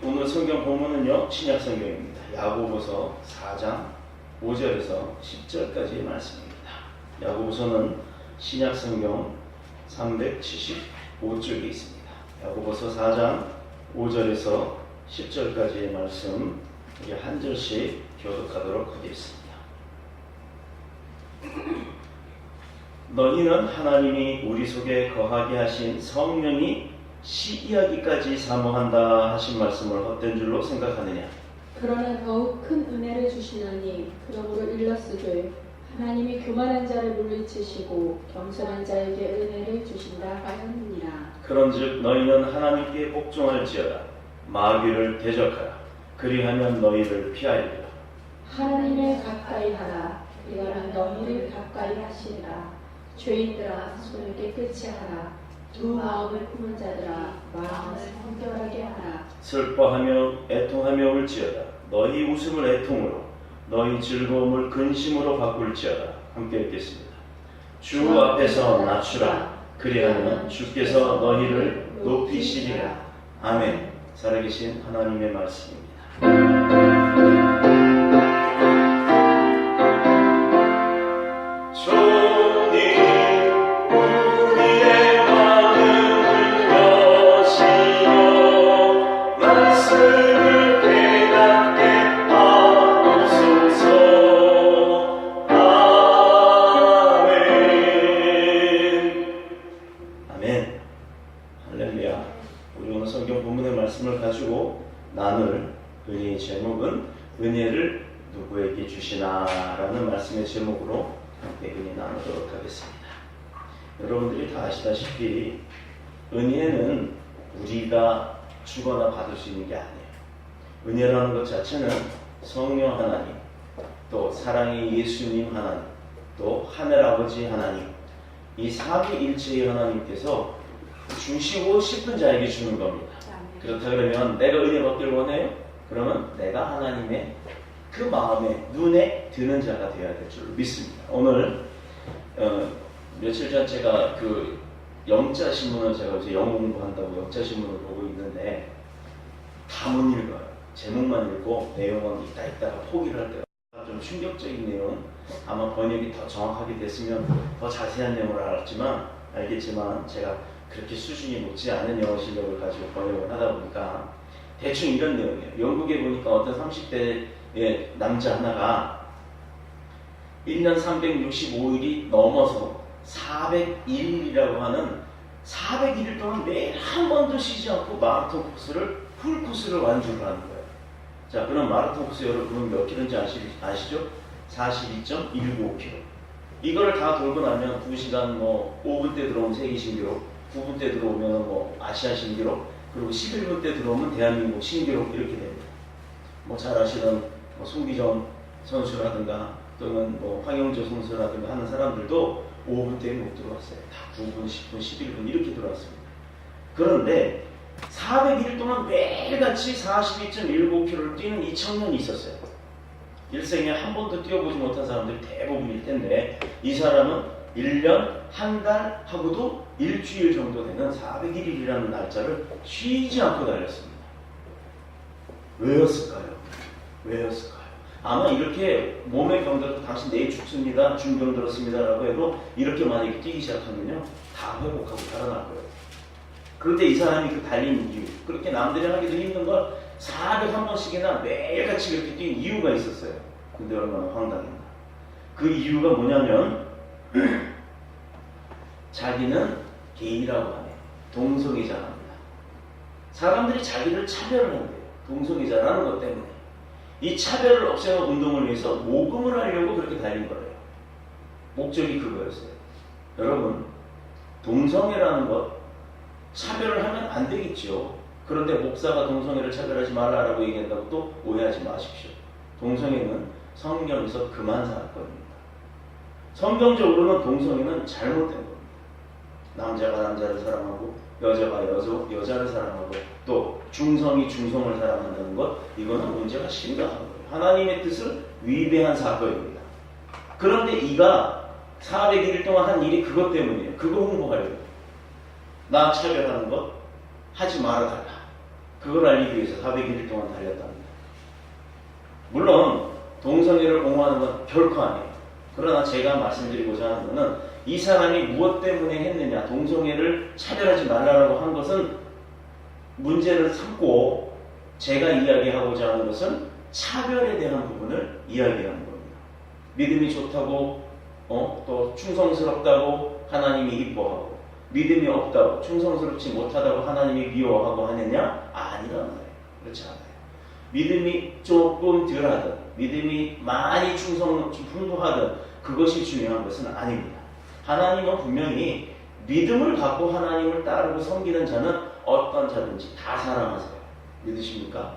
오늘 성경 본문은요, 신약 성경입니다. 야고보서 4장 5절에서 10절까지의 말씀입니다. 야고보서는 신약 성경 375쪽에 있습니다. 야고보서 4장 5절에서 10절까지의 말씀, 우리 한 절씩 교독하도록 하겠습니다. 너희는 하나님이 우리 속에 거하게 하신 성령이 시기하기까지 사모한다 하신 말씀을 헛된 줄로 생각하느냐? 그러나 더욱 큰 은혜를 주시나니 그러므로 일렀으되 하나님이 교만한 자를 물리치시고 겸손한 자에게 은혜를 주신다 하였느니라. 그런즉 너희는 하나님께 복종할지어다. 마귀를 대적하라. 그리하면 너희를 피하리라. 하나님을 가까이 하라. 그리하면 너희를 가까이 하시리라. 죄인들아 손을 깨끗이 하라. 두 마음을 품은 자들아 마음을 성결하게 하라. 슬퍼하며 애통하며 울지어다. 너희 웃음을 애통으로, 너희 즐거움을 근심으로 바꿀지어다. 함께 읽겠습니다. 주 앞에서 낮추라. 그리하면 주께서 너희를 높이시리라. 아멘. 살아계신 하나님의 말씀입니다. 나눌 은혜의 제목은 은혜를 누구에게 주시나 라는 말씀의 제목으로 함께 은혜 나누도록 하겠습니다. 여러분들이 다 아시다시피 은혜는 우리가 주거나 받을 수 있는 게 아니에요. 은혜라는 것 자체는 성령 하나님, 또 사랑의 예수님 하나님, 또 하늘아버지 하나님, 이 삼위일체의 하나님께서 주시고 싶은 자에게 주는 겁니다. 그렇다 그러면 내가 은혜 받기를 원해요? 그러면 내가 하나님의 그 마음에 눈에 드는 자가 되어야 될 줄 믿습니다. 오늘 며칠 전 제가 그 영자 신문을 제가 이제 영어 공부한다고 영자 신문을 보고 있는데 다 못 읽어요. 제목만 읽고 내용은 있다가 포기를 할 때가 좀 충격적인 내용, 아마 번역이 더 정확하게 됐으면 더 자세한 내용을 알겠지만 제가 그렇게 수준이 높지 않은 영어 실력을 가지고 번역을 하다 보니까 대충 이런 내용이에요. 영국에 보니까 어떤 30대의 남자 하나가 1년 365일이 넘어서 401일이라고 하는 401일 동안 매일 한 번도 쉬지 않고 마라톤 코스를 풀코스를 완주를 하는 거예요. 자, 그럼 마라톤 코스 여러분 몇 킬로인지 아시죠? 42.195km. 이거를 다 돌고 나면 2시간 5분 때 들어오면 세계 신기록, 9분 때 들어오면 아시아 신기록, 그리고 11분 때 들어오면 대한민국 신기록 이렇게 됩니다. 잘 아시는 송기정 선수라든가 또는 황영조 선수라든가 하는 사람들도 5분 때에 못 들어왔어요. 다 9분, 10분, 11분 이렇게 들어왔습니다. 그런데 401일 동안 매일같이 42.195km를 뛰는 이 청년이 있었어요. 일생에 한 번도 뛰어보지 못한 사람들이 대부분일 텐데 이 사람은 1년, 한 달 하고도 일주일 정도 되는 401일이라는 날짜를 쉬지 않고 달렸습니다. 왜였을까요? 아마 이렇게 몸의 병들어서 당신 내일 죽습니다, 중병 들었습니다 라고 해도 이렇게 만약에 뛰기 시작하면요 다 회복하고 살아날 거예요. 그런데 이 사람이 그 달린 이유, 그렇게 남들이 하기도 힘든 걸 401번씩이나 매일같이 그렇게 뛴 이유가 있었어요. 근데 얼마나 황당했나. 그 이유가 뭐냐면 자기는 게이라고 하네요. 동성애자랍니다. 사람들이 자기를 차별을 한대요. 동성애자라는 것 때문에. 이 차별을 없애는 운동을 위해서 모금을 하려고 그렇게 달린 거예요. 목적이 그거였어요. 여러분, 동성애라는 것 차별을 하면 안 되겠죠. 그런데 목사가 동성애를 차별하지 말라라고 얘기한다고 또 오해하지 마십시오. 동성애는 성경에서 금한 사건입니다. 성경적으로는 동성애는 잘못된 겁니다. 남자가 남자를 사랑하고 여자가 여자를 사랑하고 또 중성이 중성을 사랑한다는 것, 이거는 문제가 심각한 거예요. 하나님의 뜻을 위배한 사건입니다. 그런데 이가 401일 동안 한 일이 그것 때문이에요. 그거 홍보하려고. 나 차별하는 것 하지 말아달라. 그걸 알리기 위해서 400일 동안 달렸답니다. 물론 동성애를 옹호하는 건 결코 아니에요. 그러나 제가 말씀드리고자 하는 것은 이 사람이 무엇 때문에 했느냐, 동성애를 차별하지 말라고 한 것은 문제를 삼고 제가 이야기하고자 하는 것은 차별에 대한 부분을 이야기하는 겁니다. 믿음이 좋다고 또 충성스럽다고 하나님이 이뻐하고 믿음이 없다고 충성스럽지 못하다고 하나님이 미워하고 하느냐? 아니란 말이에요. 그렇지 않아요. 믿음이 조금 덜하든 믿음이 많이 충성 풍부하든 그것이 중요한 것은 아닙니다. 하나님은 분명히 믿음을 갖고 하나님을 따르고 섬기는 자는 어떤 자든지 다 사랑하세요. 믿으십니까?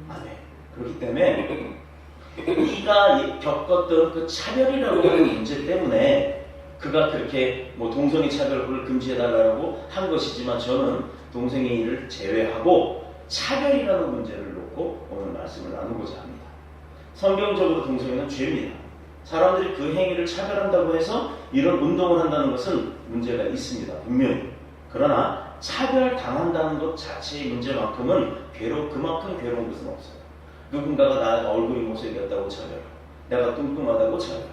아멘. 그렇기 때문에 네가 겪었던 그 차별이라고 하는 문제 때문에 그가 그렇게 동성애 차별을 금지해달라고 한 것이지만 저는 동성애를 제외하고 차별이라는 문제를 놓고 오늘 말씀을 나누고자 합니다. 성경적으로 동성애는 죄입니다. 사람들이 그 행위를 차별한다고 해서 이런 운동을 한다는 것은 문제가 있습니다. 분명히. 그러나 차별당한다는 것 자체의 문제만큼은 그만큼 괴로운 것은 없어요. 누군가가 나 얼굴이 못생겼다고 차별하고 내가 뚱뚱하다고 차별하고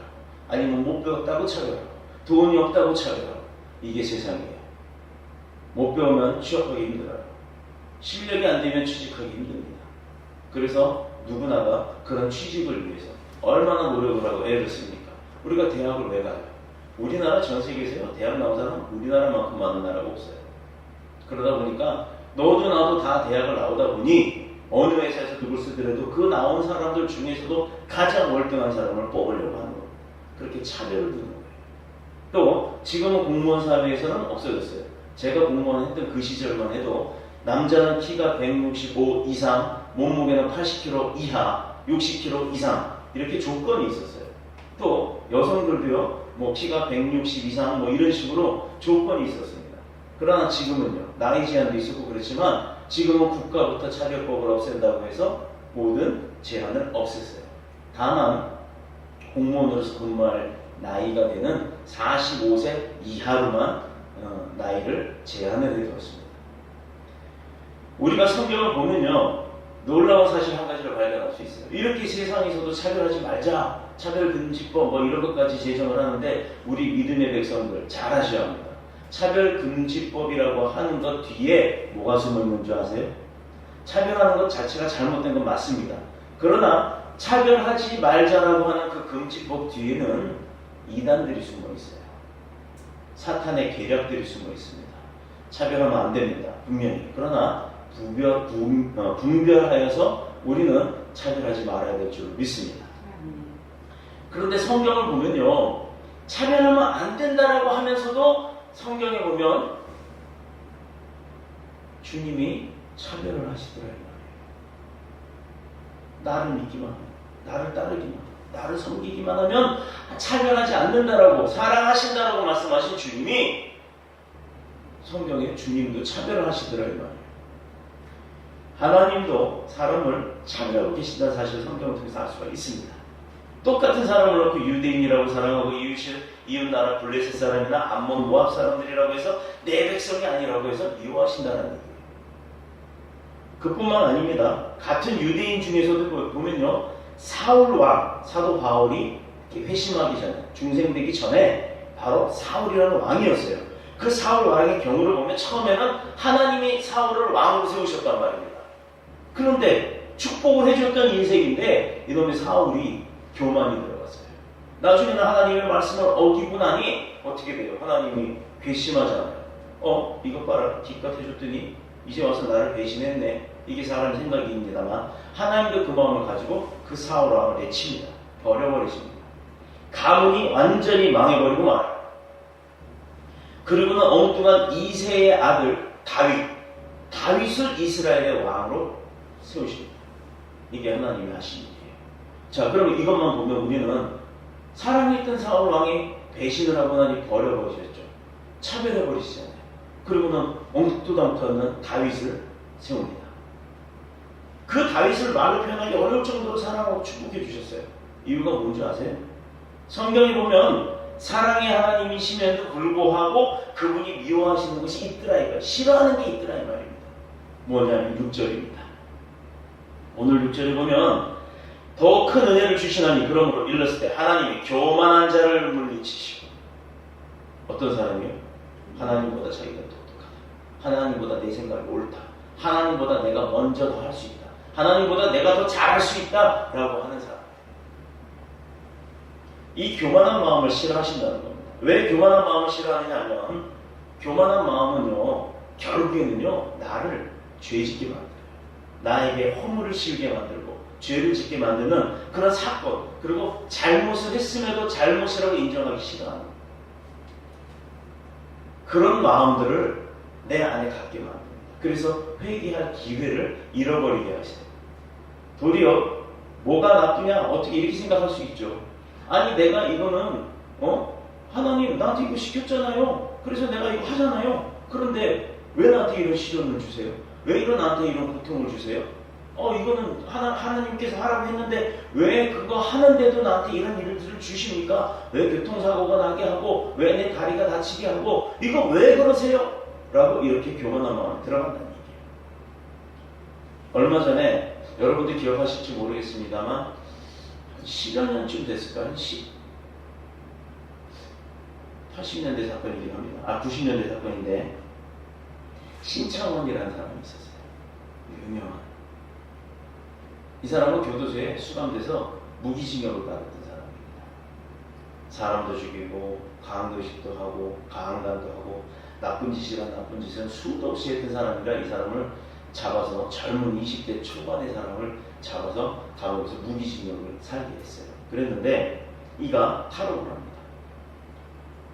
아니면 못 배웠다고 차별하고 돈이 없다고 차별하고 이게 세상이에요. 못 배우면 취업하기 힘들어요. 실력이 안 되면 취직하기 힘듭니다. 그래서 누구나가 그런 취직을 위해서 얼마나 노력을 하고 애를 씁니까? 우리가 대학을 왜 가요? 우리나라 전 세계에서요, 대학 나온 사람 우리나라만큼 많은 나라가 없어요. 그러다 보니까 너도 나도 다 대학을 나오다 보니 어느 회사에서 그걸 쓰더라도 그 나온 사람들 중에서도 가장 월등한 사람을 뽑으려고 하는 거예요. 그렇게 차별을 두는 거예요. 또 지금은 공무원 사회에서는 없어졌어요. 제가 공무원 했던 그 시절만 해도 남자는 키가 165 이상, 몸무게는 80kg 이하, 60kg 이상 이렇게 조건이 있었어요. 또 여성들도요, 키가 160 이상 이런 식으로 조건이 있었습니다. 그러나 지금은요, 나이 제한도 있었고 그렇지만 지금은 국가부터 차별법을 없앤다고 해서 모든 제한을 없앴어요. 다만 공무원으로서 근무할 나이가 되는 45세 이하로만 나이를 제한을 해두었습니다. 우리가 성경을 보면요, 놀라운 사실 한 가지를 발견할 수 있어요. 이렇게 세상에서도 차별하지 말자, 차별금지법 이런 것까지 제정을 하는데 우리 믿음의 백성들 잘 아셔야 합니다. 차별금지법이라고 하는 것 뒤에 뭐가 숨어있는 줄 아세요? 차별하는 것 자체가 잘못된 건 맞습니다. 그러나 차별하지 말자라고 하는 그 금지법 뒤에는 이단들이 숨어있어요. 사탄의 계략들이 숨어있습니다. 차별하면 안 됩니다. 분명히. 그러나 분별하여서 우리는 차별하지 말아야 될 줄 믿습니다. 그런데 성경을 보면요, 차별하면 안 된다라고 하면서도 성경에 보면 주님이 차별을 하시더라 이 말이에요. 나를 믿기만 하면, 나를 따르기만 하면, 나를 섬기기만 하면 차별하지 않는다라고, 사랑하신다라고 말씀하신 주님이 성경에 주님도 차별을 하시더라 이 말이에요. 하나님도 사람을 차별하고 계신다는 사실을 성경을 통해서 알 수가 있습니다. 똑같은 사람을 놓고 유대인이라고 사랑하고 이웃나라 블레셋 사람이나 암몬 모압 사람들이라고 해서 내 백성이 아니라고 해서 미워하신다는 얘기예요. 그뿐만 아닙니다. 같은 유대인 중에서도 보면요, 사울 왕, 사도 바울이 회심하기 전에, 중생되기 전에 바로 사울이라는 왕이었어요. 그 사울 왕의 경우를 보면 처음에는 하나님이 사울을 왕으로 세우셨단 말입니다. 그런데 축복을 해줬던 인생인데 이놈의 사울이 교만이 들어갔어요. 나중에는 하나님의 말씀을 어기고 나니 어떻게 돼요? 하나님이 괘씸하잖아요. 이것 봐라, 기껏 해줬더니 이제 와서 나를 배신했네. 이게 사람 생각입니다만 하나님도 그 마음을 가지고 그 사울 왕을 내칩니다. 버려버리십니다. 가문이 완전히 망해버리고 말아요. 그리고는 엉뚱한 이새의 아들 다윗을 이스라엘의 왕으로 세우십니다. 이게 하나님이 하신 일이에요. 자, 그러면 이것만 보면 우리는 사랑했던 사울 왕이 배신을 하고 나니 버려버리셨죠. 차별해버리시잖아요. 그리고는 엉뚱하지 않는 다윗을 세웁니다. 그 다윗을 말로 표현하기 어려울 정도로 사랑하고 축복해 주셨어요. 이유가 뭔지 아세요? 성경에 보면 사랑의 하나님이심에도 불구하고 그분이 미워하시는 것이 있더라 이거예요. 싫어하는 게 있더라 이 말입니다. 뭐냐면 6절입니다. 오늘 6절에 보면 더 큰 은혜를 주시나니 그러므로 일렀을 때 하나님이 교만한 자를 물리치시고 어떤 사람이요? 하나님보다 자기가 똑똑하다. 하나님보다 내 생각이 옳다. 하나님보다 내가 먼저 더 할 수 있다. 하나님보다 내가 더 잘할 수 있다 라고 하는 사람. 이 교만한 마음을 싫어하신다는 겁니다. 왜 교만한 마음을 싫어하느냐 하면 교만한 마음은요 결국에는요 나를 죄짓게 만들어요. 나에게 허물을 씌우게 만들고 죄를 짓게 만드는 그런 사건, 그리고 잘못을 했음에도 잘못이라고 인정하기 싫어하는 그런 마음들을 내 안에 갖게 만듭니다. 그래서 회개할 기회를 잃어버리게 하세요. 도리어 뭐가 나쁘냐 어떻게 이렇게 생각할 수 있죠. 아니 내가 이거는 하나님 나한테 이거 시켰잖아요. 그래서 내가 이거 하잖아요. 그런데 왜 나한테 이런 시련을 주세요? 왜 나한테 이런 고통을 주세요? 이거는 하나님께서 하라고 했는데 왜 그거 하는데도 나한테 이런 일들을 주십니까? 왜 교통사고가 나게 하고 왜 내 다리가 다치게 하고 이거 왜 그러세요? 라고 이렇게 교만한 마음이 들어간다는 얘기예요. 얼마 전에 여러분들 기억하실지 모르겠습니다만 한 10여 년쯤 됐을까요? 80년대 사건이긴 합니다. 90년대 사건인데 신창원이라는 사람이 있었어요. 유명한. 이 사람은 교도소에 수감돼서 무기징역을 받았던 사람입니다. 사람도 죽이고 강도식도 하고 강간도 하고 나쁜 짓이란 나쁜 짓은 수도 없이 했던 사람이라 이 사람을 잡아서 젊은 20대 초반의 사람을 잡아서 감옥에서 무기징역을 살게 했어요. 그랬는데 이가 탈옥을 합니다.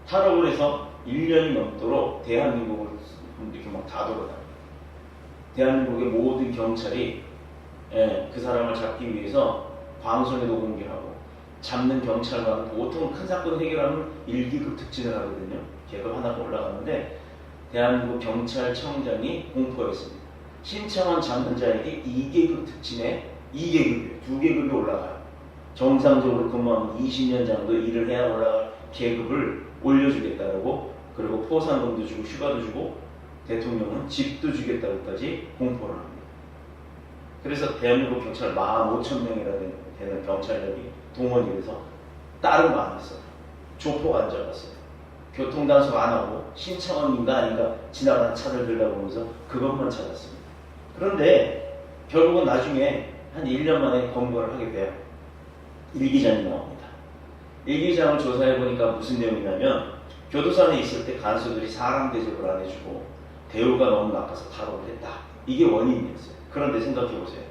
탈옥을 해서 1년이 넘도록 대한민국을 이렇게 막 다 돌아다닙니다. 대한민국의 모든 경찰이 그 사람을 잡기 위해서 방송에도 공개하고 잡는 경찰관은 보통 큰 사건 해결하면 1기급 특진을 하거든요. 계급 하나가 올라가는데 대한민국 경찰청장이 공포했습니다. 신창원 잡는 자에게 2계급 특진에 2계급이에요. 2계급이 올라가요. 정상적으로 근무하면 20년 정도 일을 해야 올라갈 계급을 올려주겠다고, 그리고 포상금도 주고 휴가도 주고 대통령은 집도 주겠다고까지 공포를 합니다. 그래서 대한민국 경찰 15,000명이나 되는 경찰력이 동원이 돼서 다른 거 안 했어요. 조폭 안 잡았어요. 교통단속 안 하고 신창원인가 아닌가 지나가는 차를 들여다보면서 그것만 찾았습니다. 그런데 결국은 나중에 한 1년 만에 검거를 하게 돼요. 일기장이 나옵니다. 일기장을 조사해보니까 무슨 내용이냐면 교도소 안에 있을 때 간수들이 사람 대접을 안 해주고 대우가 너무 나빠서 탈옥을 했다. 이게 원인이었어요. 그런데 생각해보세요.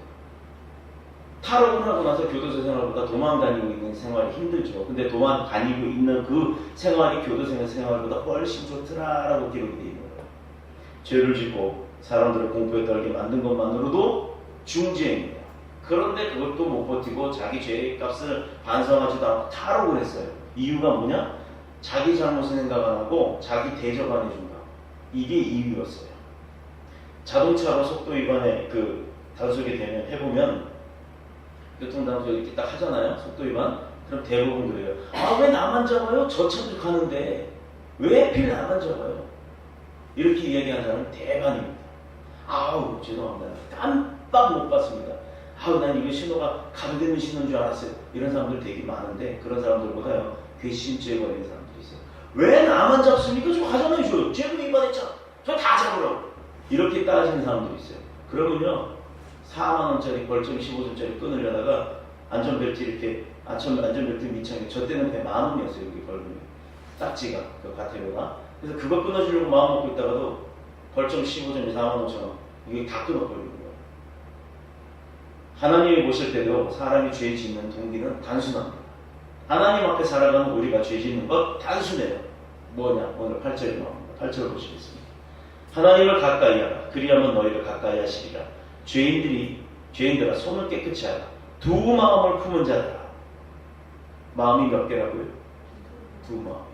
탈옥을 하고 나서 교도소 생활보다 도망 다니고 있는 생활이 힘들죠. 근데 도망 다니고 있는 그 생활이 교도소 생활보다 훨씬 좋더라라고 기록이 되어 있는 거예요. 죄를 짓고 사람들을 공포에 떨게 만든 것만으로도 중죄입니다. 그런데 그것도 못 버티고 자기 죄의 값을 반성하지도 않고 탈옥을 했어요. 이유가 뭐냐? 자기 잘못을 생각 안 하고 자기 대접 안 해준다. 이게 이유였어요. 자동차로 속도 위반에 단속이 되면 해보면 교통단속 이렇게 딱 하잖아요. 속도 위반. 그럼 대부분 그래요. 왜 나만 잡아요? 저 차도 가는데 왜 하필 나만 잡아요? 이렇게 이야기하는 사람은 대반입니다. 죄송합니다. 깜빡 못 봤습니다. 난 이거 신호가 가로되는 신호인 줄 알았어요. 이런 사람들 되게 많은데 그런 사람들보다요 괘씸죄에 걸리는 사람들이 있어요. 왜 나만 잡습니까? 저 가잖아요. 죄도 위반했잖아. 저 다 잡으라고. 이렇게 따지는 사람들이 있어요. 그러면요 4만원짜리 벌점 15점짜리 끊으려다가 안전벨트 이렇게 안전벨트 밑창에 저 때는 10,000원이었어요. 여기 벌금이 딱지가 그 과태료가. 그래서 그거 끊어주려고 마음 먹고 있다가도 벌점 15점이 45,000원 이게 다 끊어버리는 거예요. 하나님이 보실 때도 사람이 죄 짓는 동기는 단순합니다. 하나님 앞에 살아가는 우리가 죄 짓는 것 단순해요. 뭐냐? 오늘 8절에 나옵니다. 8절 보시겠습니다. 하나님을 가까이 하라. 그리하면 너희를 가까이 하시리라. 죄인들아 손을 깨끗이 하라. 두 마음을 품은 자들아. 마음이 몇 개라고요? 두 마음.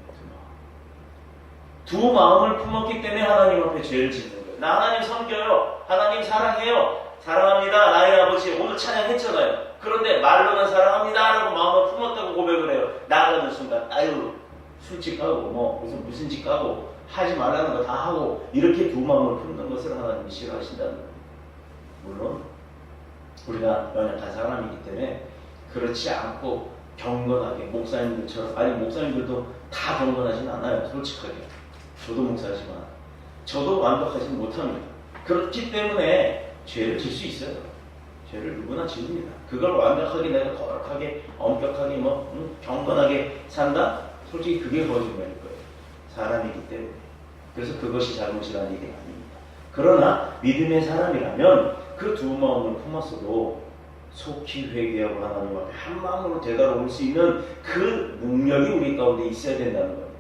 두 마음을 품었기 때문에 하나님 앞에 죄를 짓는 거예요. 나 하나님 섬겨요. 하나님 사랑해요. 사랑합니다. 나의 아버지. 오늘 찬양했잖아요. 그런데 말로는 사랑합니다 라고 마음을 품었다고 고백을 해요. 나가는 순간 술집 가고 무슨 집 가고 하지 말라는 거 다 하고 이렇게 두 마음을 품는 것을 하나님이 싫어하신다는 거예요. 물론 우리가 연약한 사람이기 때문에 그렇지 않고 경건하게 목사님들처럼, 아니 목사님들도 다 경건하진 않아요. 솔직하게. 저도 목사지만 저도 완벽하지는 못합니다. 그렇기 때문에 죄를 질 수 있어요. 죄를 누구나 집니다. 그걸 완벽하게 내가 거룩하게 엄격하게 경건하게 산다? 솔직히 그게 거짓말일 거예요. 사람이기 때문에. 그래서 그것이 잘못이라는 얘기는 아닙니다. 그러나 믿음의 사람이라면 그 두 마음을 품었어도 속히 회개하고 하나님 앞에 한 마음으로 되돌아올 수 있는 그 능력이 우리 가운데 있어야 된다는 겁니다.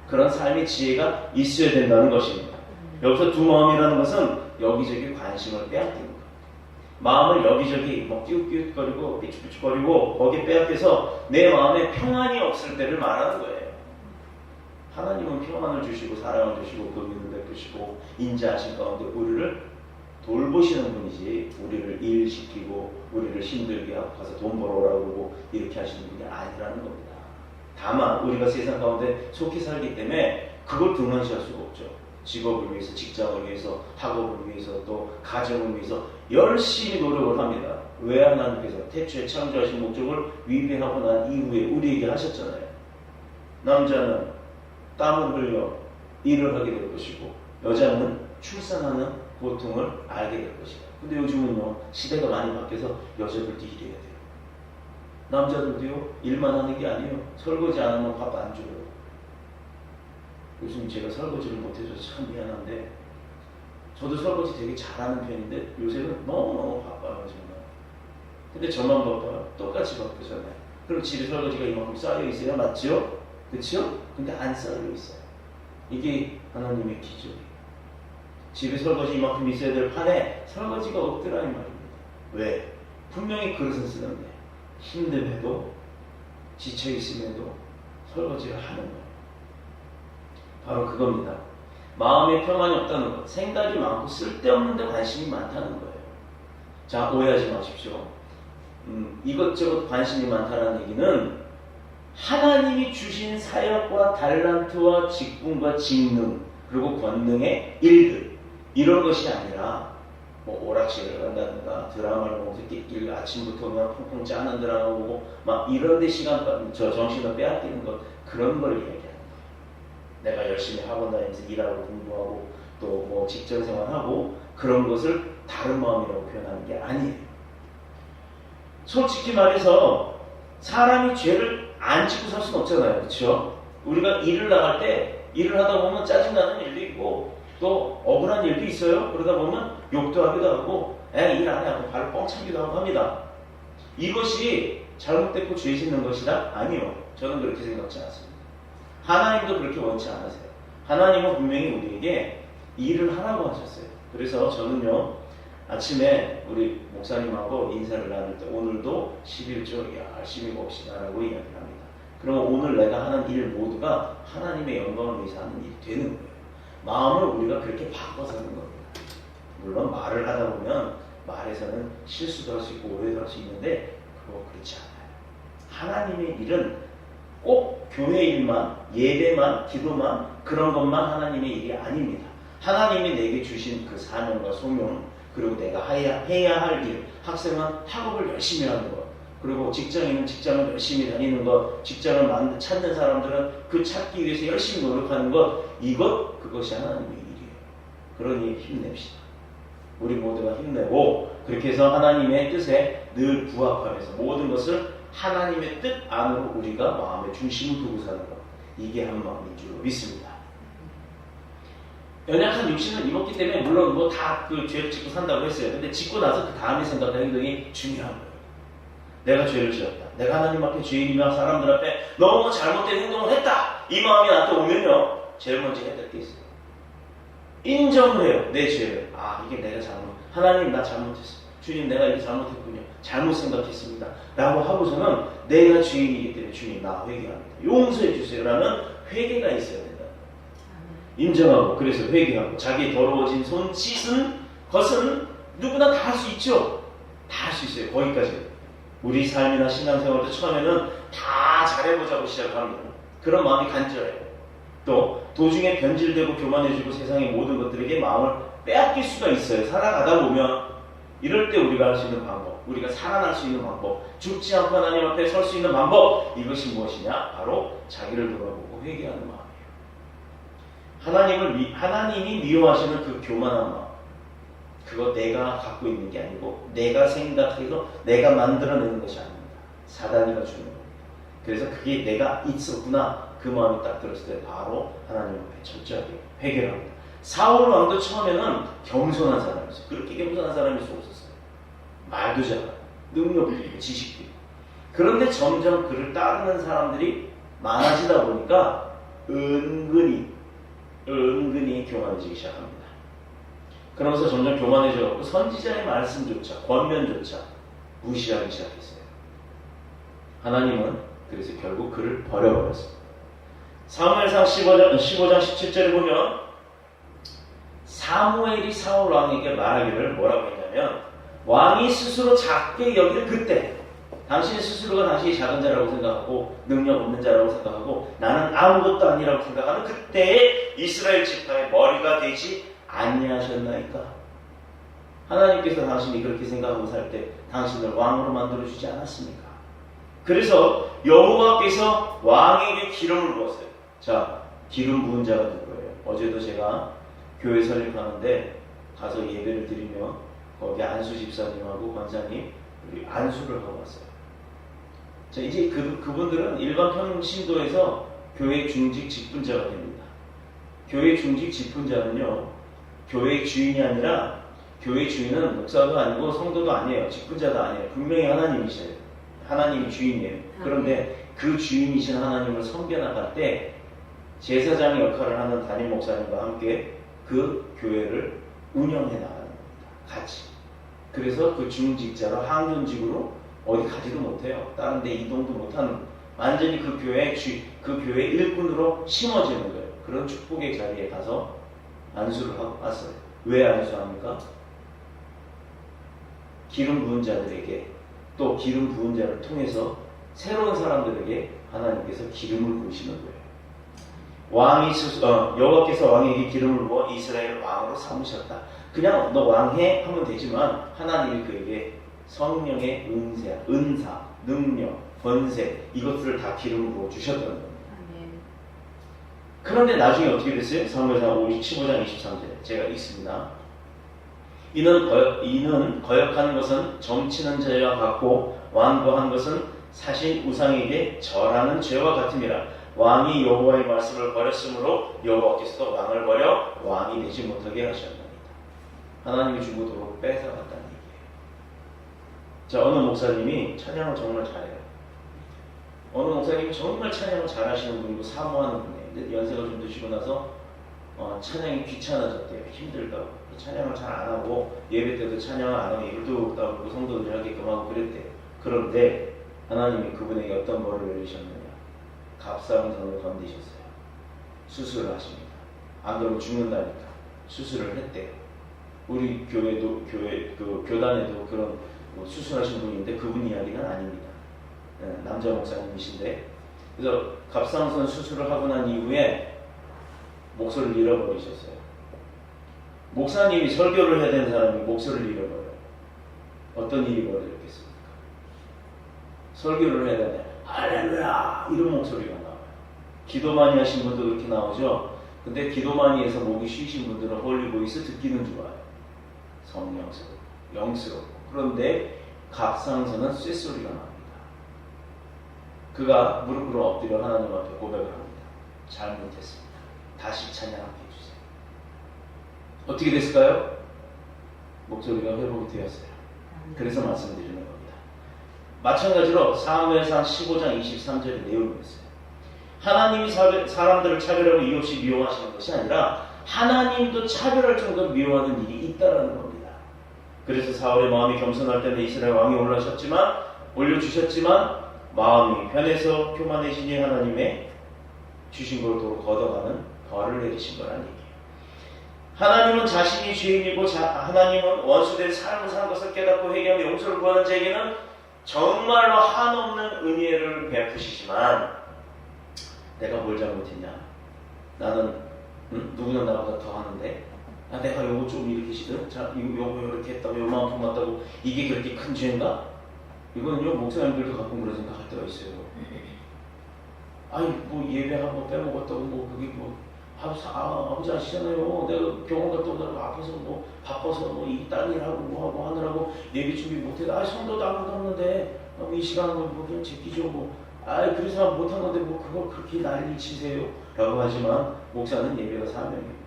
그런 삶의 지혜가 있어야 된다는 것입니다. 여기서 두 마음이라는 것은 여기저기 관심을 빼앗기는 거예요. 마음을 여기저기 끼웃끼웃거리고 삐죽삐죽거리고 거기에 빼앗겨서 내 마음에 평안이 없을 때를 말하는 거예요. 하나님은 평안을 주시고 사랑을 주시고 긍휼을 베푸시고 인자하신 가운데 우리를 돌보시는 분이지 우리를 일시키고 우리를 힘들게 하고 가서 돈 벌어오라고 그러고 이렇게 하시는 분이 아니라는 겁니다. 다만 우리가 세상 가운데 속히 살기 때문에 그걸 등한시할 수가 없죠. 직업을 위해서, 직장을 위해서, 학업을 위해서, 또 가정을 위해서 열심히 노력을 합니다. 왜 하나님께서 태초에 창조하신 목적을 위배하고 난 이후에 우리에게 하셨잖아요. 남자는 땀을 흘려 일을 하게 될 것이고 여자는 출산하는 고통을 알게 될 것이다. 근데 요즘은요, 시대가 많이 바뀌어서 여자들도 일해야 돼요. 남자들도요, 일만 하는 게 아니에요. 설거지 안 하면 밥 안 줘요. 요즘 제가 설거지를 못해서 참 미안한데, 저도 설거지 되게 잘하는 편인데 요새는 너무너무 바빠요, 정말. 근데 저만 바빠요. 똑같이 바쁘잖아요. 그럼 집에 설거지가 이만큼 쌓여 있어야 맞죠? 그렇죠? 근데 안 쌓여 있어요. 이게 하나님의 기적이에요. 집에 설거지 이만큼 있어야 될 판에 설거지가 없더라 이 말입니다. 왜? 분명히 그릇은 쓰는데 힘듦에도 지쳐있음에도 설거지를 하는 거예요. 바로 그겁니다. 마음에 평안이 없다는 것, 생각이 많고 쓸데없는 데 관심이 많다는 거예요. 자, 오해하지 마십시오. 이것저것 관심이 많다는 얘기는 하나님이 주신 사역과 달란트와 직분과 직능 그리고 권능의 일들 이런 것이 아니라 뭐 오락실을 간다든가 드라마를 보면서 끼끼 아침부터 그냥 펑펑 짜는 드라마 보고 막 이런 데 정신을 빼앗기는 것 그런 걸 얘기하는 거예요. 내가 열심히 학원 다니면서 일하고 공부하고 또 뭐 직장 생활하고 그런 것을 다른 마음이라고 표현하는 게 아니에요. 솔직히 말해서 사람이 죄를 안 짓고 살 수는 없잖아요. 그렇죠? 우리가 일을 나갈 때 일을 하다 보면 짜증나는 일도 있고 또 억울한 일도 있어요. 그러다 보면 욕도 하기도 하고 일 안 해 하고 발을 뻥 차기도 하고 합니다. 이것이 잘못됐고 죄 짓는 것이다? 아니요. 저는 그렇게 생각지 않습니다. 하나님도 그렇게 원치 않으세요. 하나님은 분명히 우리에게 일을 하라고 하셨어요. 그래서 저는요 아침에 우리 목사님하고 인사를 나눌 때 오늘도 11조 열심히 봅시다라고 이야기를 합니다. 그러면 오늘 내가 하는 일 모두가 하나님의 영광을 위해서 하는 일이 되는 거예요. 마음을 우리가 그렇게 바꿔서 하는 겁니다. 물론 말을 하다 보면 말에서는 실수도 할 수 있고 오해도 할 수 있는데 그거 그렇지 않아요. 하나님의 일은 꼭 교회 일만, 예배만, 기도만 그런 것만 하나님의 일이 아닙니다. 하나님이 내게 주신 그 사명과 소명 그리고 내가 해야 할 일, 학생은 학업을 열심히 하는 것 그리고 직장인은 직장을 열심히 다니는 것 직장을 찾는 사람들은 그 찾기 위해서 열심히 노력하는 것 그것이 하나님의 일이에요. 그러니 힘냅시다. 우리 모두가 힘내고 그렇게 해서 하나님의 뜻에 늘 부합하면서 모든 것을 하나님의 뜻 안으로 우리가 마음의 중심을 두고 사는 것 이게 한 마음인 줄로 믿습니다. 연약한 육신을 입었기 때문에 물론 뭐 다 그 죄를 짓고 산다고 했어요. 근데 짓고 나서 그 다음에 생각하는 행동이 중요한 거예요. 내가 죄를 지었다. 내가 하나님 앞에 죄인이며 사람들 앞에 너무 잘못된 행동을 했다. 이 마음이 나한테 오면요. 제일 먼저 해야 될 게 있어요. 인정을 해요. 내 죄를. 이게 내가 하나님 나 잘못했어. 주님 내가 이렇게 잘못했군요. 잘못 생각했습니다. 라고 하고서는 내가 죄인이기 때문에 주님 나 회개합니다. 용서해 주세요. 라는 회개가 있어야 된다. 인정하고 그래서 회개하고 자기 더러워진 손 씻은 것은 누구나 다 할 수 있죠. 다 할 수 있어요. 거기까지. 우리 삶이나 신앙생활도 처음에는 다 잘해보자고 시작합니다. 그런 마음이 간절해요. 또 도중에 변질되고 교만해지고 세상의 모든 것들에게 마음을 빼앗길 수가 있어요. 살아가다 보면 이럴 때 우리가 할 수 있는 방법, 우리가 살아날 수 있는 방법, 죽지 않고 하나님 앞에 설 수 있는 방법, 이것이 무엇이냐? 바로 자기를 돌아보고 회개하는 마음이에요. 하나님이 미워하시는 그 교만한 마음, 그거 내가 갖고 있는 게 아니고 내가 생각해서 내가 만들어내는 것이 아닙니다. 사단이가 주는 겁니다. 그래서 그게 내가 있었구나, 그 마음이 딱 들었을 때 바로 하나님 앞에 철저하게 회개를 합니다. 사울 왕도 처음에는 겸손한 사람이었어요. 그렇게 겸손한 사람일 수 없었어요. 말도 잘하고 능력도 있고 지식도 있고. 그런데 점점 그를 따르는 사람들이 많아지다 보니까 은근히 교만해지기 시작합니다. 그러면서 점점 교만해져서 선지자의 말씀조차, 권면조차 무시하기 시작했어요. 하나님은 그래서 결국 그를 버려버렸습니다. 사무엘상 15장 17절에 보면 사무엘이 사울 왕에게 말하기를 뭐라고 했냐면, 왕이 스스로 작게 여길 그때, 당신 스스로가 당신이 작은 자라고 생각하고 능력 없는 자라고 생각하고 나는 아무것도 아니라고 생각하는 그때에 이스라엘 지파의 머리가 되지 아니하셨나이까. 하나님께서 당신이 그렇게 생각하고 살 때 당신을 왕으로 만들어주지 않았습니까? 그래서 여호와께서 왕에게 기름을 부었어요. 자, 기름 부은 자가 누구예요? 어제도 제가 교회 설립하는데 가서 예배를 드리며 거기 안수 집사님하고 권사님 우리 안수를 하고 왔어요. 자, 이제 그분들은 일반 평신도에서 교회 중직 직분자가 됩니다. 교회 중직 직분자는요, 교회 주인이 아니라, 교회 주인은 목사도 아니고 성도도 아니에요. 직분자도 아니에요. 분명히 하나님이세요. 하나님이 주인이에요. 그런데 그 주인이신 하나님을 섬겨나갈 때 제사장의 역할을 하는 담임 목사님과 함께 그 교회를 운영해 나가는 겁니다. 같이. 그래서 그 중직자로 항존직으로 어디 가지도 못해요. 다른 데 이동도 못하는, 완전히 그 교회 일꾼으로 심어지는 거예요. 그런 축복의 자리에 가서 안수를 하고 왔어요. 왜 안수합니까? 기름 부은 자들에게, 또 기름 부은 자를 통해서 새로운 사람들에게 하나님께서 기름을 부으시는 거예요. 여호와께서 왕에게 기름을 부어 이스라엘을 왕으로 삼으셨다. 그냥 너 왕해 하면 되지만 하나님이 그에게 성령의 은사, 능력, 권세, 이것들을 다 기름을 부어 주셨다는 겁니다. 그런데 나중에 어떻게 됐어요? 사무엘상 15장 23절에 제가 읽습니다. 이는 거역하는 것은 점치는 죄와 같고 완고한 것은 사신 우상에게 절하는 죄와 같음이라. 왕이 여호와의 말씀을 버렸으므로 여호와께서도 왕을 버려 왕이 되지 못하게 하셨나이다. 하나님이 주고 도로 뺏어갔다는 얘기예요. 자, 어느 목사님이 찬양을 정말 잘해요. 어느 목사님이 정말 찬양을 잘하시는 분이고 사모하는 분이에요. 근데 연세가 좀 드시고 나서 찬양이 귀찮아졌대요. 힘들다고. 찬양을 잘 안 하고 예배 때도 찬양을 안 하고 일도 따르고 성도들 하게끔 하고 그랬대요. 그런데 하나님이 그분에게 어떤 벌을 내리셨느냐? 갑상선을 건드셨어요. 수술을 하십니다. 안 그러면 죽는다니까 수술을 했대요. 우리 교단에도 그런 수술하신 분이 있는데 그분 이야기는 아닙니다. 남자 목사님이신데, 그래서 갑상선 수술을 하고 난 이후에 목소리를 잃어버리셨어요. 목사님이 설교를 해야 되는 사람이 목소리를 잃어버려요. 어떤 일이 벌어졌겠습니까? 설교를 해야 되냐, 할렐루야 이런 목소리가 나와요. 기도 많이 하신 분도 그렇게 나오죠. 근데 기도 많이 해서 목이 쉬신 분들은 홀리보이스 듣기는 좋아요. 성령스럽고 영스럽고. 그런데 갑상선은 쇳소리가 납니다. 그가 무릎으로 엎드려 하나님 앞에 고백을 합니다. 잘못했습니다. 다시 찬양하게 해주세요. 어떻게 됐을까요? 목소리가 회복이 되었어요. 그래서 말씀드리는 겁니다. 마찬가지로 사무엘상 15장 23절의 내용이었어요. 하나님이 사람들을 차별하고 이유 없이 미워하시는 것이 아니라 하나님도 차별할 정도로 미워하는 일이 있다는 겁니다. 그래서 사울의 마음이 겸손할 때는 이스라엘 왕이 올려주셨지만 마음이 변해서 교만해지니 하나님의 주신 걸 도로 걷어가는 벌을 내리신 거라는 얘기예요. 하나님은 자신이 죄인이고 하나님은 원수된 삶을 사는 것을 깨닫고 회개하며 용서를 구하는 자에게는 정말로 한없는 은혜를 베푸시지만, 내가 뭘 잘못했냐? 나는 누구는 나보다 더 하는데 아, 내가 요거 좀 이렇게 자, 요거 이렇게 했다고 요만큼 맞다고 이게 그렇게 큰 죄인가? 이거는요 목사님들도 가끔 그런 생각할 때가 있어요. 아니 뭐 예배 한번 빼먹었다고 뭐 그게 뭐 아버지 아시잖아요. 내가 병원 갔다 오다가 아파서 뭐 바빠서 뭐 이 딴 일하고 뭐 하고 하느라고 예배 준비 못해도 성도도 아무도 없는데 이 시간은 뭐 그냥 제끼죠 뭐. 그래서 못한 건데 뭐 그걸 그렇게 난리 치세요? 라고 하지만 목사는 예배가 사명이에요.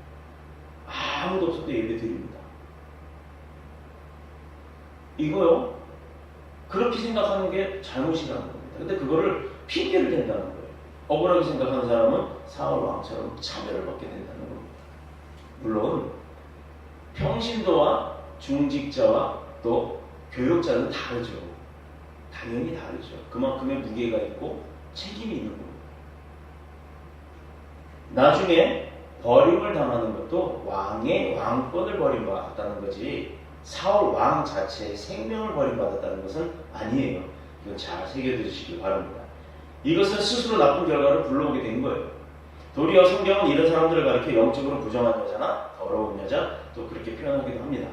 아무도 없어도 예배 드립니다. 이거요. 그렇게 생각하는 게 잘못이라는 겁니다. 근데 그거를 핑계를 댄다는 거예요. 억울하게 생각하는 사람은 사울 왕처럼 차별을 받게 된다는 겁니다. 물론 평신도와 중직자와 또 교역자는 다르죠. 당연히 다르죠. 그만큼의 무게가 있고 책임이 있는 겁니다. 나중에 버림을 당하는 것도 왕의 왕권을 버림받았다는 거지 사울 왕 자체의 생명을 버림받았다는 것은 아니에요. 이건 잘 새겨두시기 바랍니다. 이것은 스스로 나쁜 결과를 불러오게 된 거예요. 도리어 성경은 이런 사람들을 가리켜 영적으로 부정한 여자나 더러운 여자 또 그렇게 표현하기도 합니다.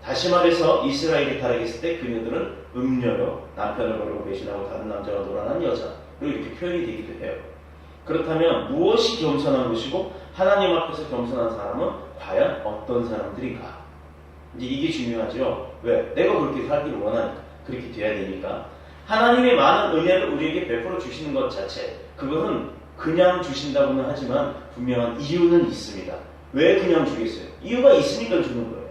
다시 말해서 이스라엘이 타락했을 때 그녀들은 음녀요, 남편을 버리고 배신하고 다른 남자와 놀아난 여자로 이렇게 표현이 되기도 해요. 그렇다면 무엇이 겸손한 것이고 하나님 앞에서 겸손한 사람은 과연 어떤 사람들인가? 이제 이게 중요하죠. 왜? 내가 그렇게 살기를 원하니까. 그렇게 돼야 되니까. 하나님의 많은 은혜를 우리에게 베풀어 주시는 것 자체, 그것은 그냥 주신다고는 하지만 분명한 이유는 있습니다. 왜 그냥 주겠어요? 이유가 있으니까 주는 거예요.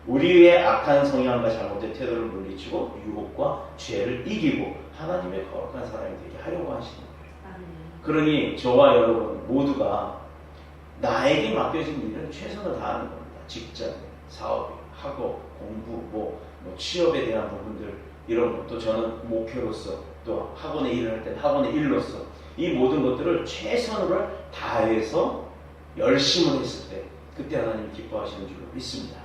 우리의 악한 성향과 잘못된 태도를 물리치고 유혹과 죄를 이기고 하나님의 거룩한 사람이 되게 하려고 하시는 거예요. 그러니 저와 여러분 모두가 나에게 맡겨진 일은 최선을 다하는 겁니다. 직장, 사업, 학업, 공부, 뭐 취업에 대한 부분들 이런 것도 저는 목표로서 또 학원에 일을 할 때 학원의 일로서 이 모든 것들을 최선을 다해서 열심을 했을 때 그때 하나님이 기뻐하시는 줄로 믿습니다.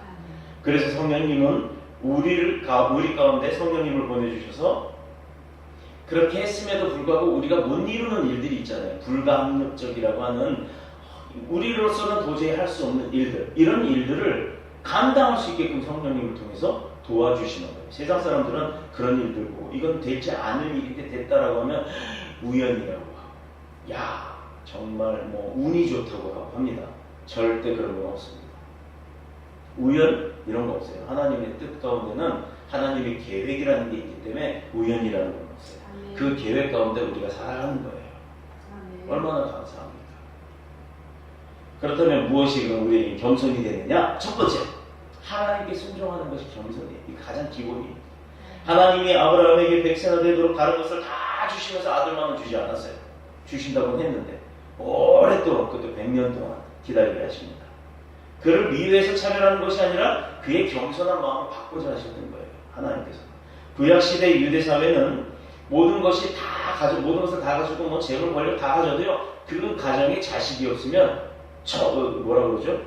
그래서 성령님은 우리 가운데 성령님을 보내주셔서 그렇게 했음에도 불구하고 우리가 못 이루는 일들이 있잖아요. 불가항력적이라고 하는 우리로서는 도저히 할 수 없는 일들, 이런 일들을 감당할 수 있게끔 성령님을 통해서 도와주시는 거예요. 세상 사람들은 그런 일들고 이건 되지 않을 일인데 됐다라고 하면 우연이라고 하고 야 정말 뭐 운이 좋다고 하고 합니다. 절대 그런 건 없습니다. 우연 이런 거 없어요. 하나님의 뜻 가운데는 하나님의 계획이라는 게 있기 때문에 우연이라는 건 없어요. 그 계획 가운데 우리가 살아가는 거예요. 얼마나 감사합니까? 그렇다면 무엇이 그럼 우리에게 겸손이 되느냐? 첫 번째, 하나님께 순종하는 것이 겸손이에요. 이게 가장 기본이에요. 하나님이 아브라함에게 백세나 되도록 다른 것을 다 주시면서 아들만은 주지 않았어요. 주신다고 했는데 오랫동안, 그것도 100년 동안 기다리게 하십니다. 그를 미워해서 차별하는 것이 아니라 그의 겸손한 마음을 바꾸자 하셨던 거예요. 하나님께서. 구약시대 유대사회는 모든 것을 다 가지고 뭐 재물 권력 다 가져도요. 그 가정에 자식이 없으면 뭐라 그러죠?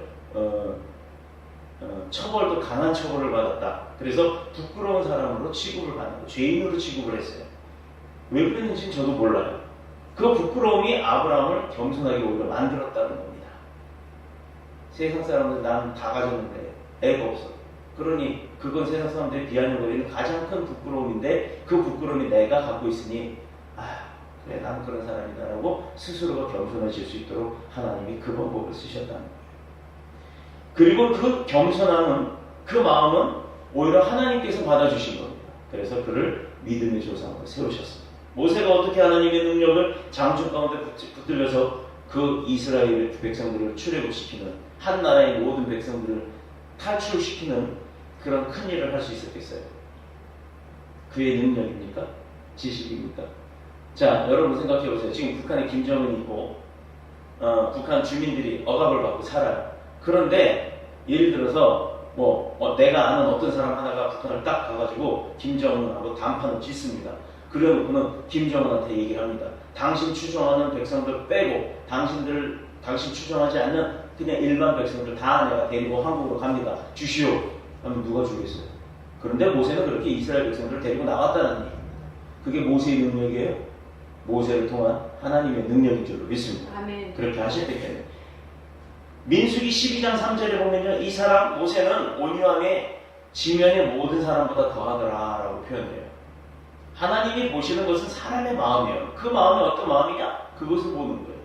처벌도 강한 처벌을 받았다. 그래서 부끄러운 사람으로 취급을 받는 거예요. 죄인으로 취급을 했어요. 왜 그랬는지는 저도 몰라요. 그 부끄러움이 아브라함을 겸손하게 오히려 만들었다는 겁니다. 세상 사람들 나는 다 가졌는데 애가 없어. 그러니 그건 세상 사람들이 비아냥거리는 가장 큰 부끄러움인데 그 부끄러움이 내가 갖고 있으니 그래 나는 그런 사람이다 라고 스스로가 겸손해질 수 있도록 하나님이 그 방법을 쓰셨다는 거예요. 그리고 그 겸손함은 그 마음은 오히려 하나님께서 받아주신 겁니다. 그래서 그를 믿음의 조상으로 세우셨습니다. 모세가 어떻게 하나님의 능력을 장중 가운데 붙들려서 그 이스라엘 백성들을 출애굽시키는 한 나라의 모든 백성들을 탈출시키는 그런 큰 일을 할 수 있었겠어요? 그의 능력입니까? 지식입니까? 자, 여러분 생각해 보세요. 지금 북한에 김정은이 있고 북한 주민들이 억압을 받고 살아요. 그런데 예를 들어서 내가 아는 어떤 사람 하나가 북한을 딱 가가지고 김정은하고 담판을 짓습니다. 그래놓고는 김정은한테 얘기를 합니다. 당신 추종하는 백성들 빼고 당신 추종하지 않는 그냥 일반 백성들 다 내가 데리고 한국으로 갑니다. 주시오. 하면 누가 주겠어요? 그런데 모세는 그렇게 이스라엘 백성들을 데리고 나왔다는 얘기입니다. 그게 모세의 능력이에요? 모세를 통한 하나님의 능력인 줄로 믿습니다. 아멘. 그렇게 하실 때에는 민수기 12장 3절에 보면요, 이 사람 모세는 온유함에 지면의 모든 사람보다 더하더라라고 표현해요. 하나님이 보시는 것은 사람의 마음이에요. 그 마음이 어떤 마음이냐? 그것을 보는 거예요.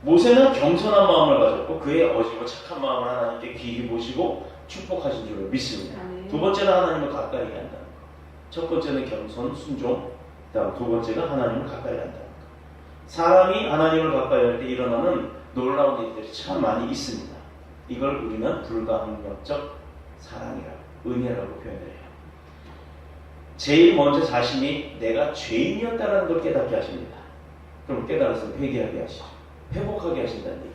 모세는 겸손한 마음을 가졌고 그의 어지고 착한 마음을 하나님께 귀히 보시고 축복하신 줄로 믿습니다. 두 번째는 하나님을 가까이 한다는 것. 첫 번째는 겸손, 순종. 그다음 두 번째가 하나님을 가까이 한다는 것. 사람이 하나님을 가까이 할 때 일어나는 놀라운 일들이 참 많이 있습니다. 이걸 우리는 불가항력적 사랑이라고, 은혜라고 표현을 해요. 제일 먼저 자신이 내가 죄인이었다는 걸 깨닫게 하십니다. 그럼 깨달아서 회개하게 하시죠. 회복하게 하신다는 얘기예요.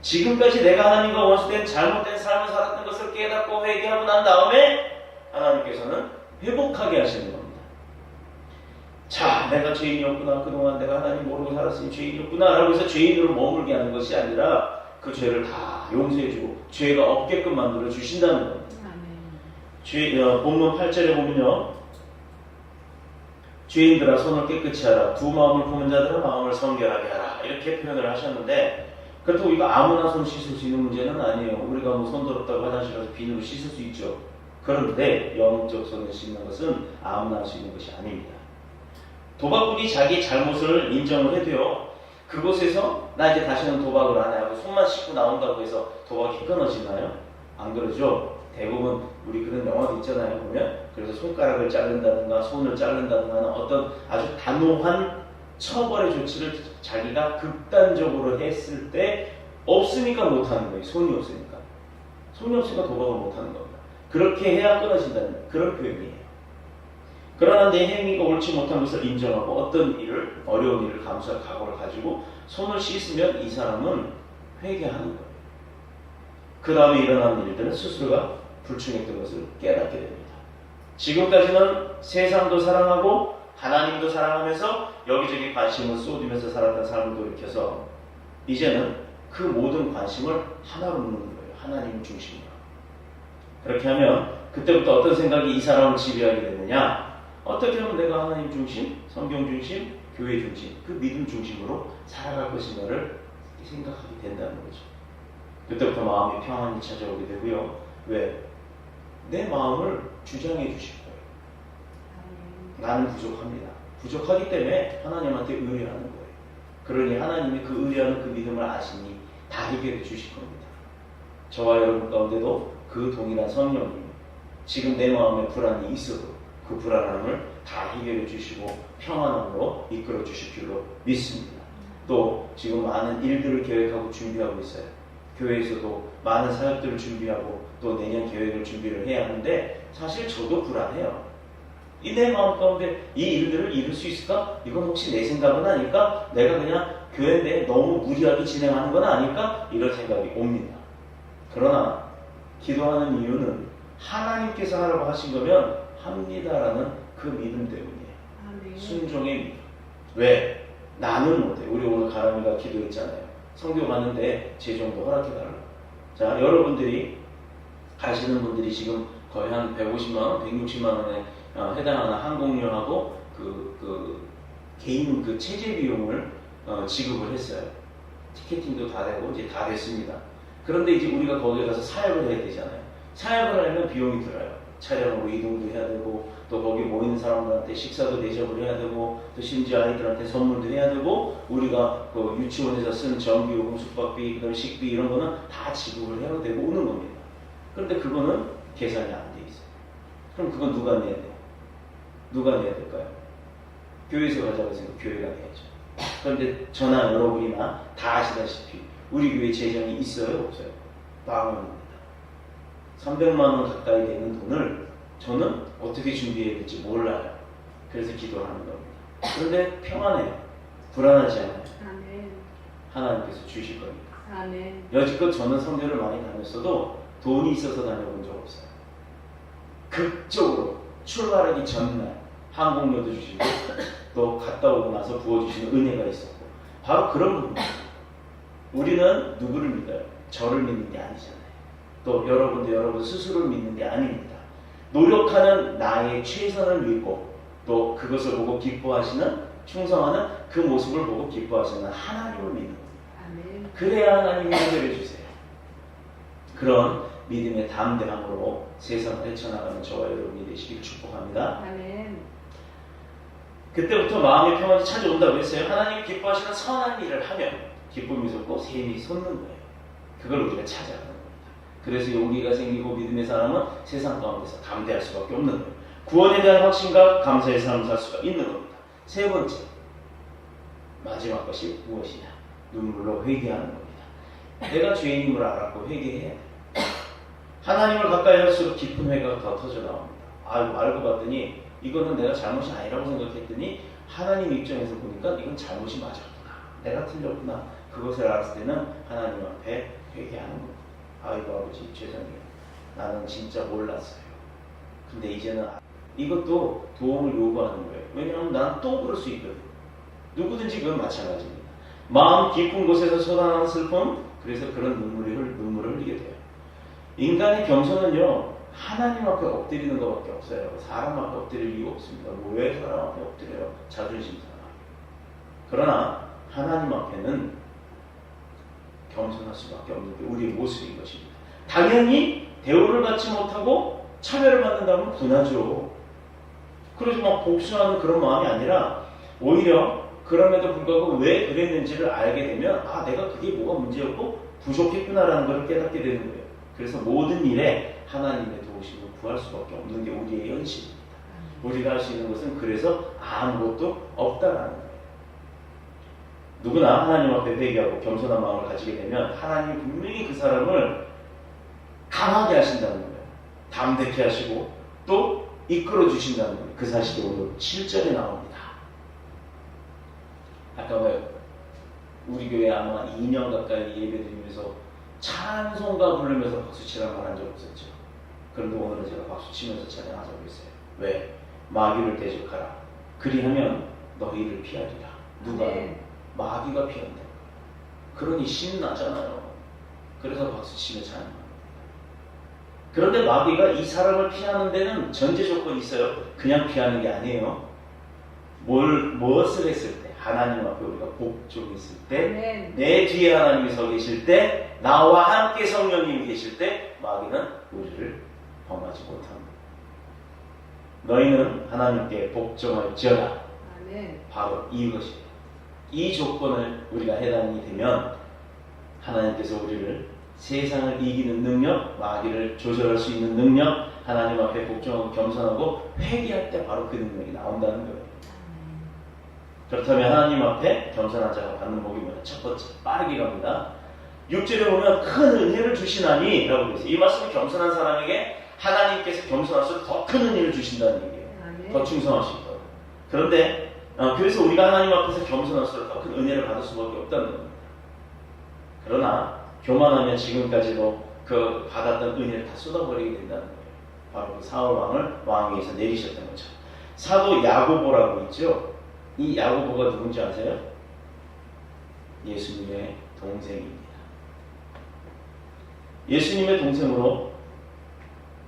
지금까지 내가 하나님과 원수된 잘못된 삶을 살았던 것을 깨닫고 회개하고 난 다음에 하나님께서는 회복하게 하시는 겁니다. 자, 내가 죄인이었구나. 그동안 내가 하나님 모르고 살았으니 죄인이었구나 라고 해서 죄인으로 머물게 하는 것이 아니라 그 죄를 다 용서해주고 죄가 없게끔 만들어 주신다는 겁니다. 본문 8절에 보면요, 죄인들아 손을 깨끗이 하라, 두 마음을 품은 자들아 마음을 성결하게 하라, 이렇게 표현을 하셨는데, 그렇다고 이거 아무나 손 씻을 수 있는 문제는 아니에요. 우리가 뭐 손 더럽다고 화장실 가서 비누로 씻을 수 있죠. 그런데 영적 손을 씻는 것은 아무나 할 수 있는 것이 아닙니다. 도박꾼이 자기 잘못을 인정을 해도요, 그곳에서 나 이제 다시는 도박을 안 해 하고 손만 씻고 나온다고 해서 도박이 끊어지나요? 안 그러죠? 대부분 우리 그런 영화도 있잖아요. 보면 그래서 손가락을 자른다든가 손을 자른다든가 하는 어떤 아주 단호한 처벌의 조치를 자기가 극단적으로 했을 때 없으니까 못하는 거예요. 손이 없으니까. 손이 없으니까 도박을 못하는 겁니다. 그렇게 해야 끊어진다는 그런 표현이에요. 그러나 내 행위가 옳지 못한 것을 인정하고 어떤 일을, 어려운 일을 감수할 각오를 가지고 손을 씻으면 이 사람은 회개하는 거예요. 그 다음에 일어나는 일들은 스스로가 불충했던 것을 깨닫게 됩니다. 지금까지는 세상도 사랑하고 하나님도 사랑하면서 여기저기 관심을 쏟으면서 살았던 삶을 돌이켜서 이제는 그 모든 관심을 하나로 놓는 거예요. 하나님 중심으로. 그렇게 하면 그때부터 어떤 생각이 이 사람을 지배하게 되느냐? 어떻게 하면 내가 하나님 중심, 성경 중심, 교회 중심, 그 믿음 중심으로 살아갈 것인가를 생각하게 된다는 거죠. 그때부터 마음의 평안이 찾아오게 되고요. 왜? 내 마음을 주장해 주실 거예요. 나는 부족합니다. 부족하기 때문에 하나님한테 의뢰하는 거예요. 그러니 하나님이 그 의뢰하는 그 믿음을 아시니 다 해결해 주실 겁니다. 저와 여러분 가운데도 그 동일한 성령님, 지금 내 마음에 불안이 있어도 그 불안함을 다 해결해 주시고 평안함으로 이끌어 주실 줄로 믿습니다. 또 지금 많은 일들을 계획하고 준비하고 있어요. 교회에서도 많은 사역들을 준비하고 또 내년 계획을 준비를 해야 하는데 사실 저도 불안해요. 이 내 마음 가운데 이 일들을 이룰 수 있을까? 이건 혹시 내 생각은 아닐까? 내가 그냥 교회 내에 너무 무리하게 진행하는 건 아닐까? 이런 생각이 옵니다. 그러나 기도하는 이유는 하나님께서 하라고 하신 거면 합니다라는 그 믿음 때문이에요. 순종의 믿음. 왜? 나는 못해. 우리 오늘 가람이가 기도했잖아요. 성교 가는데 재정도 허락해달라고. 자, 여러분들이 가시는 분들이 지금 거의 한 150만원, 160만원에 해당하는 항공료하고 개인 그 체제 비용을 지급을 했어요. 티켓팅도 다 되고 이제 다 됐습니다. 그런데 이제 우리가 거기에 가서 사역을 해야 되잖아요. 사역을 하려면 비용이 들어요. 차량으로 이동도 해야 되고 또 거기 모이는 사람들한테 식사도 대접을 해야 되고 또 심지어 아이들한테 선물도 해야 되고 우리가 그 유치원에서 쓴 전기요금, 숙박비, 그다음에 식비 이런 거는 다 지급을 해야 되고 오는 겁니다. 그런데 그거는 계산이 안 돼 있어요. 그럼 그건 누가 내야 돼요? 누가 내야 될까요? 교회에서 가자고 해서 교회가 내야죠. 그런데 저나 여러분이나 다 아시다시피 우리 교회 재정이 있어요? 없어요? 빵원입니다. 300만 원 가까이 되는 돈을 저는 어떻게 준비해야 될지 몰라요. 그래서 기도하는 겁니다. 그런데 평안해요. 불안하지 않아요. 아멘. 하나님께서 주실 겁니다. 아멘. 여지껏 저는 선교를 많이 다녔어도 돈이 있어서 다녀본 적 없어요. 극적으로 출발하기 전날 항공료도 주시고 또 갔다 오고 나서 부어주시는 은혜가 있었고 바로 그런 겁니다. 우리는 누구를 믿어요? 저를 믿는 게 아니잖아요. 또 여러분도 여러분 스스로를 믿는 게 아닙니다. 노력하는 나의 최선을 믿고 또 그것을 보고 기뻐하시는 충성하는 그 모습을 보고 기뻐하시는 하나님을 믿는 겁니다. 아멘. 그래야 하나님이 해결해 주세요. 그런 믿음의 담대함으로 세상을 헤쳐나가는 저와 여러분이 되시길 축복합니다. 아멘. 그때부터 마음의 평안이 찾아온다고 했어요. 하나님이 기뻐하시는 선한 일을 하면 기쁨이 솟고 샘이 솟는 거예요. 그걸 우리가 찾아가는 겁니다. 그래서 용기가 생기고 믿음의 사람은 세상 가운데서 담대할 수밖에 없는 거예요. 구원에 대한 확신과 감사의 삶을 살 수가 있는 겁니다. 세 번째, 마지막 것이 무엇이냐? 눈물로 회개하는 겁니다. 내가 죄인임을 알았고 회개해야 돼요. 하나님을 가까이 할수록 깊은 회개가 더 터져 나옵니다. 알고 봤더니 이거는 내가 잘못이 아니라고 생각했더니 하나님 입장에서 보니까 이건 잘못이 맞았구나. 내가 틀렸구나. 그것을 알았을 때는 하나님 앞에 회개하는 겁니다. 아이고 아버지 죄송해요. 나는 진짜 몰랐어요. 근데 이제는 이것도 도움을 요구하는 거예요. 왜냐하면 나는 또 그럴 수 있거든. 누구든지 그건 마찬가지입니다. 마음 깊은 곳에서 쏟아나는 슬픔, 그래서 그런 눈물을 흘리게 돼요. 인간의 겸손은요, 하나님 앞에 엎드리는 것밖에 없어요. 사람 앞에 엎드릴 이유가 없습니다. 왜 사람 앞에 엎드려요? 자존심 상하게. 그러나 하나님 앞에는 겸손할 수밖에 없는 게 우리의 모습인 것입니다. 당연히 대우를 받지 못하고 차별을 받는다면 분하죠. 그래서 막 복수하는 그런 마음이 아니라 오히려 그럼에도 불구하고 왜 그랬는지를 알게 되면 내가 그게 뭐가 문제였고 부족했구나라는 것을 깨닫게 되는 거예요. 그래서 모든 일에 하나님의 도우심을 구할 수밖에 없는 게 우리의 현실입니다. 우리가 할 수 있는 것은 그래서 아무것도 없다라는 거예요. 누구나 하나님 앞에 회개하고 겸손한 마음을 가지게 되면 하나님이 분명히 그 사람을 강하게 하신다는 거예요. 담대케 하시고 또 이끌어 주신다는 거예요. 그 사실이 오늘 7절에 나옵니다. 아까 우리 교회 아마 2년 가까이 예배드리면서 찬송가 부르면서 박수치라는 말 한 적 없었죠. 그런데 오늘은 제가 박수치면서 찬양하자고 했어요. 왜? 마귀를 대적하라. 그리하면 너희를 피하리라. 누가? 네. 마귀가 피한다. 그러니 신나잖아요. 그래서 박수치며 찬양합니다. 그런데 마귀가 이 사람을 피하는 데는 전제 조건이 있어요. 그냥 피하는 게 아니에요. 무엇을 했을 때, 하나님 앞에 우리가 복종했을 때, 내 뒤에 하나님이 서 계실 때, 나와 함께 성령님이 계실 때 마귀는 우리를 범하지 못합니다. 너희는 하나님께 복종할지어다. 바로 이것이에요. 이 조건을 우리가 해당이 되면 하나님께서 우리를 세상을 이기는 능력, 마귀를 조절할 수 있는 능력, 하나님 앞에 복종하고 겸손하고 회개할 때 바로 그 능력이 나온다는 거예요. 그렇다면 하나님 앞에 겸손한 자가 받는 복이 뭐냐? 첫 번째, 빠르게 갑니다. 6절에 보면 큰 은혜를 주시나니 라고 되어 있어요. 이 말씀은 겸손한 사람에게 하나님께서 겸손할수록 더 큰 은혜를 주신다는 얘기예요. 더 충성하실 거예요. 그런데 그래서 우리가 하나님 앞에서 겸손할수록 더 큰 은혜를 받을 수밖에 없다는 겁니다. 그러나 교만하면 지금까지도 그 받았던 은혜를 다 쏟아버리게 된다는 거예요. 바로 그 사울 왕을 왕 위에서 내리셨던 거죠. 사도 야고보라고 있죠. 이 야고보가 누군지 아세요? 예수님의 동생입니다. 예수님의 동생으로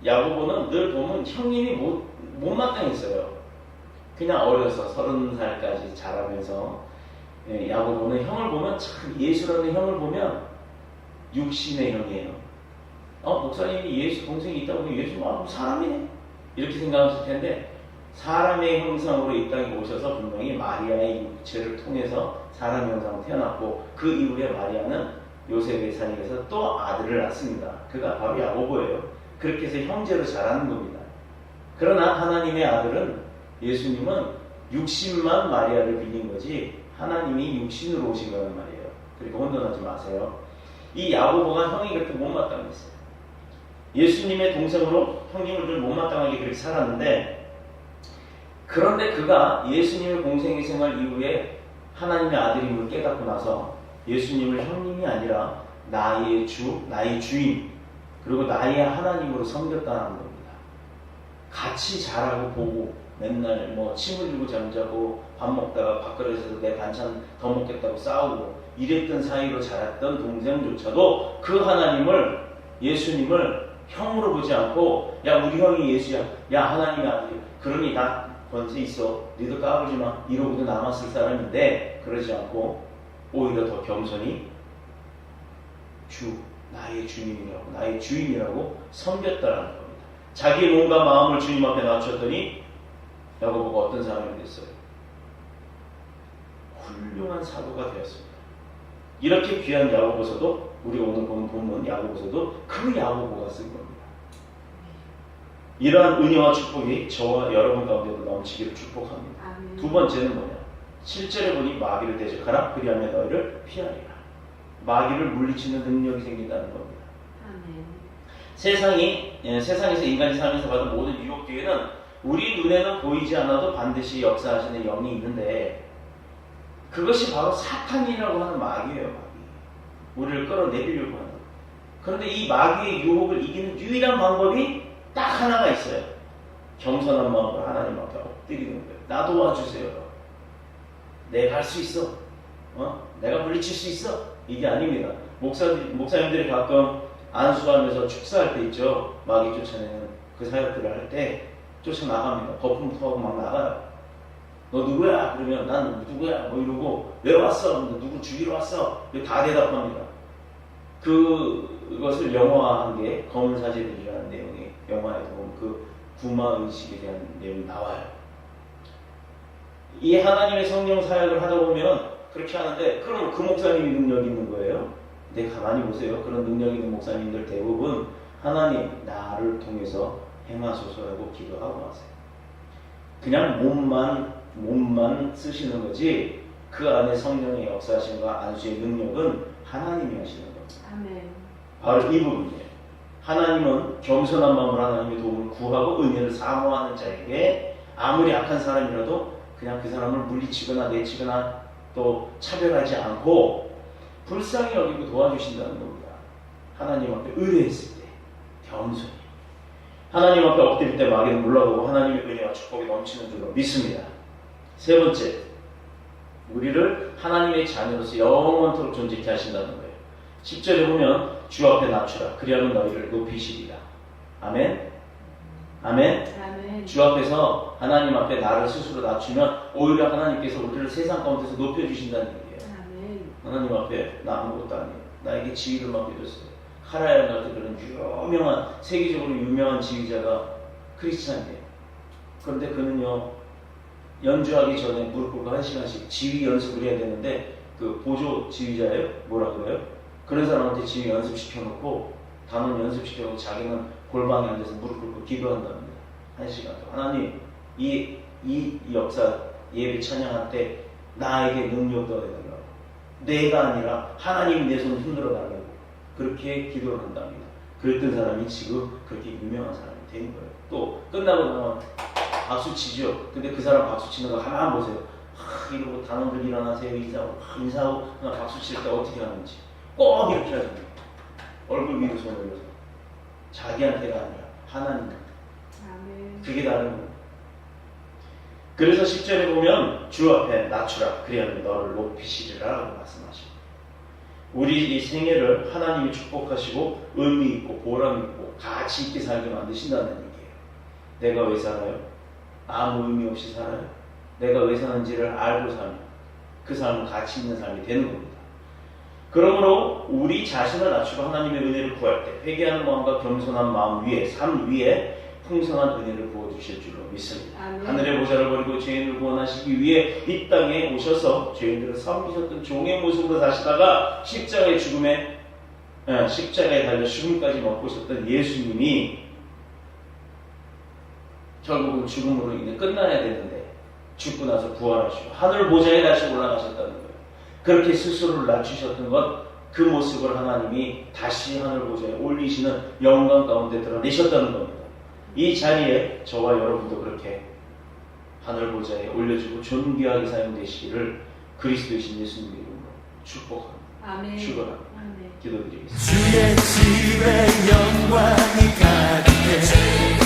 야고보는 늘 보면 형님이 못마땅했어요. 그냥 어려서 30살까지 자라면서 야고보는 형을 보면 참 예수라는 형을 보면 육신의 형이에요. 목사님이 예수 동생이 있다고 하면 예수 사람이네 이렇게 생각하실 텐데 사람의 형상으로 이 땅에 오셔서 분명히 마리아의 육체를 통해서 사람의 형상으로 태어났고 그 이후에 마리아는 요셉의 산에서 또 아들을 낳습니다. 그가 바로 야고보예요. 그렇게 해서 형제로 자라는 겁니다. 그러나 하나님의 아들은 예수님은 육신만 마리아를 빌린 거지 하나님이 육신으로 오신 거란 말이에요. 그러니까 혼돈하지 마세요. 이 야고보가 형이 그렇게 못마땅했어요. 예수님의 동생으로 형님을 좀 못마땅하게 그렇게 살았는데 그런데 그가 예수님의 공생의 생활 이후에 하나님의 아들임을 깨닫고 나서 예수님을 형님이 아니라 나의 주, 나의 주인 그리고 나의 하나님으로 섬겼다는 겁니다. 같이 자라고 보고 맨날 침 흘리고 잠자고 밥 먹다가 밥그릇에서 내 반찬 더 먹겠다고 싸우고 이랬던 사이로 자랐던 동생조차도 그 하나님을 예수님을 형으로 보지 않고 야 우리 형이 예수야 야 하나님의 아들이야 그러니 나 권세 있어 니도 까불지 마 이러고도 남았을 사람인데 그러지 않고 오히려 더 겸손히 주, 나의 주님이라고, 나의 주인이라고 섬겼다라는 겁니다. 자기 몸과 마음을 주님 앞에 낮췄더니 야고보가 어떤 사람이 됐어요? 훌륭한 사도가 되었습니다. 이렇게 귀한 야고보서도, 우리 오늘 보는 본문 야고보서도 그 야고보가 쓴 겁니다. 이러한 은혜와 축복이 저와 여러분 가운데도 넘치기를 축복합니다. 아멘. 두 번째는 뭐냐? 7절에 보니 마귀를 대적하라, 그리하면 너희를 피하리라. 마귀를 물리치는 능력이 생긴다는 겁니다. 아멘. 세상에서 인간이 살면서 받은 모든 유혹 뒤에는 우리 눈에는 보이지 않아도 반드시 역사하시는 영이 있는데, 그것이 바로 사탄이라고 하는 마귀예요. 마귀. 우리를 끌어내리려고 하는. 그런데 이 마귀의 유혹을 이기는 유일한 방법이 딱 하나가 있어요. 겸손한 마음으로 하나님 앞에 엎드리는 거예요. 나 도와주세요. 내가 할 수 있어. 내가 물리칠 수 있어. 이게 아닙니다. 목사님들이 가끔 안수하면서 축사할 때 있죠. 마귀 쫓아내는 그 사역들을 할 때 쫓아나갑니다. 거품부터 막 나가요. 너 누구야? 그러면 난 누구야? 뭐 이러고, 왜 왔어? 누구 죽이러 왔어? 다 대답합니다. 그것을 영화화한 게 검은 사제들이라는 내용이 영화에서 보면 그 구마의식에 대한 내용이 나와요. 이 하나님의 성령 사역을 하다 보면 그렇게 하는데, 그럼 그 목사님이 능력이 있는 거예요? 근데 가만히 보세요. 그런 능력 있는 목사님들 대부분 하나님 나를 통해서 행하소서라고 기도하고 하세요. 그냥 몸만 쓰시는 거지, 그 안에 성령의 역사하심과 안수의 능력은 하나님이 하시는 겁니다. 아멘. 바로 이 부분이에요. 하나님은 겸손한 마음으로 하나님의 도움을 구하고 은혜를 사모하는 자에게 아무리 악한 사람이라도 그냥 그 사람을 물리치거나 내치거나 또 차별하지 않고 불쌍히 여기고 도와주신다는 겁니다. 하나님 앞에 의뢰했을 때 겸손히, 하나님 앞에 엎드릴 때 마귀는 물러가고 하나님의 은혜와 축복이 넘치는 줄로 믿습니다. 세 번째, 우리를 하나님의 자녀로서 영원토록 존재케 하신다는 거예요. 10절에 보면 주 앞에 낮추라, 그리하면 너희를 높이시리라. 아멘. 아멘. 아멘. 주 앞에서 하나님 앞에 나를 스스로 낮추면 오히려 하나님께서 우리를 세상 가운데서 높여주신다는 얘기예요. 아멘. 하나님 앞에 나 아무것도 아니에요. 나에게 지위를 맡겨줬어요. 카라얀 같은 그런 유명한, 세계적으로 유명한 지휘자가 크리스찬이에요. 그런데 그는요, 연주하기 전에 무릎 꿇고 1시간씩 지휘 연습을 해야 되는데, 그 보조 지휘자예요? 뭐라 그래요? 그런 사람한테 지휘 연습시켜놓고, 단원 연습시켜놓고 자기는 골방에 앉아서 무릎 꿇고 기도한답니다. 1시간 동안. 하나님, 이 역사 예배 찬양할 때 나에게 능력 더해달라고. 내가 아니라 하나님이 내 손을 흔들어 달라고. 그렇게 기도를 한답니다. 그랬던 사람이 지금 그렇게 유명한 사람이 된 거예요. 또 끝나고 나면 박수 치죠. 근데 그 사람 박수 치는 거 하나만 보세요. 이러고 단원들 일어나세요. 인사하고 그냥 박수 칠 때 어떻게 하는지 꼭 이렇게 하잖아요. 얼굴 위로 손을 올려서. 자기한테가 아니라 하나님. 아멘. 그게 다른 거예요. 그래서 10절에 보면 주 앞에 낮추라, 그리하면 너를 높이시리라 라고 말씀하십니다. 우리 이 생애를 하나님이 축복하시고 의미 있고 보람 있고 가치 있게 살게 만드신다는 얘기예요. 내가 왜 살아요? 아무 의미 없이 살아요? 내가 왜 사는지를 알고 살면 그 삶은 가치 있는 삶이 되는 겁니다. 그러므로 우리 자신을 낮추고 하나님의 은혜를 구할 때 회개하는 마음과 겸손한 마음 위에, 삶 위에 풍성한 은혜를 부어주실 줄로 믿습니다. 아멘. 하늘의 보좌를 버리고 죄인을 구원하시기 위해 이 땅에 오셔서 죄인들을 섬기셨던 종의 모습으로 사시다가 십자가에 달려 죽음까지 맛보셨던 예수님이 결국은 죽음으로 인해 끝나야 되는데 죽고 나서 부활하시고 하늘 보좌에 다시 올라가셨다는 거예요. 그렇게 스스로를 낮추셨던 것, 그 모습을 하나님이 다시 하늘 보좌에 올리시는 영광 가운데 드러내셨다는 겁니다. 이 자리에 저와 여러분도 그렇게 하늘 보좌에 올려주고 존귀하게 사용되시기를 그리스도이신 예수님의 이름으로 축복합니다. 아멘. 축원합니다. 아멘. 기도드리겠습니다. 주의 집에 영광이 가득해